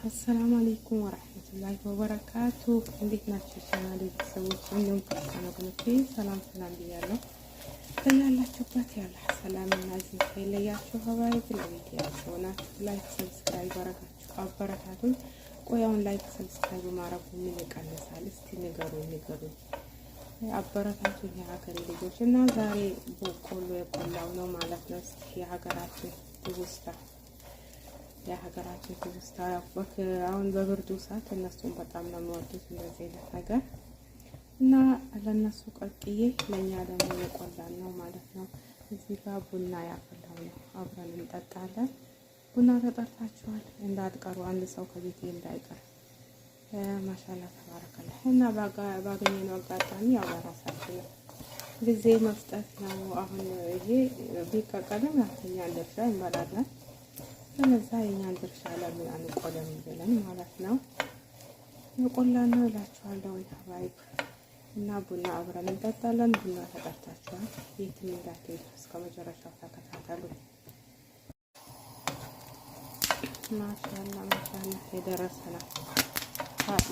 አሰላሙ አለይኩም ወራህመቱላሂ ወበረካቱ። እንዴት ናችሁ ቻናሌ ቤተሰቦች? እንዲሁም ክርስቲያን ወገኖቼ ሰላም ብያለሁ። በያላችሁበት ያለ ሰላምና እዝነት ይለያችሁ። ሀባይብ ለቪዲዮአችሁ ላይክ ሰብስክራይብ አረጋችሁ አበረታቱኝ። ቆያውን ላይክ ሰብስክራይብ ማድረጉ ምን ይቀንሳል? እስቲ ንገሩኝ አበረታቱኝ የሀገሬ ልጆች። እና ዛሬ በቆሎ የቆላው ነው ማለት ነው። እስቲ የሀገራችን ትውስታ አሁን በብርዱ ሰዓት እነሱም በጣም ነው የሚወዱት እንደዚህ አይነት ነገር እና ለነሱ ቀቅዬ ለኛ ደግሞ የቆላን ነው ማለት ነው። እዚህ ጋር ቡና ያፈላው ነው፣ አብረን እንጠጣለን። ቡና ተጠርታችኋል እንዳትቀሩ፣ አንድ ሰው ከቤቴ እንዳይቀር። ማሻአላ ተባረከላ። እና ባገኘነው አጋጣሚ ያው በራሳችን ጊዜ መስጠት ነው። አሁን ይሄ ቢቀቀልም ያተኛ ድርሻ እንበላለን። ስለዛ የኛን ድርሻ ለምን አንቆለም ብለን ማለት ነው የቆላን ነው እላችኋለሁ ሀባይብ። እና ቡና አብረን እንጠጣለን። ቡና ተጠርታችኋል፣ የትም እንዳትሄዱ እስከ መጨረሻው ተከታተሉ። ማሻአላ የደረሰ ነው።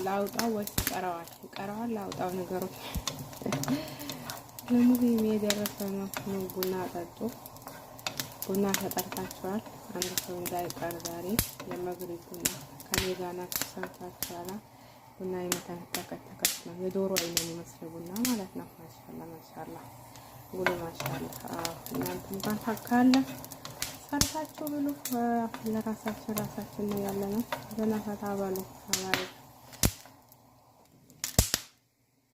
ላውጣው ወይስ ይቀረዋል? ላውጣው ነገሮች ለሙዚም የደረሰ ነው። ቡና ጠጡ። ቡና ተጠርታችኋል፣ አንድ ሰው እንዳይቀር። ዛሬ የመግሪብ ቡና ከኔ ጋር ናችሁ። ሰምታችኋል። ቡና የመተከተከች ነው፣ የዶሮ አይነት የሚመስል ቡና ማለት ነው። ማሻአላ ጉሉ ማሻአላ። እናንተም እንኳን ታካለ ሰርታችሁ ብሉ። ለራሳችን ነው ያለነው። ዘና ፈታ በሉ።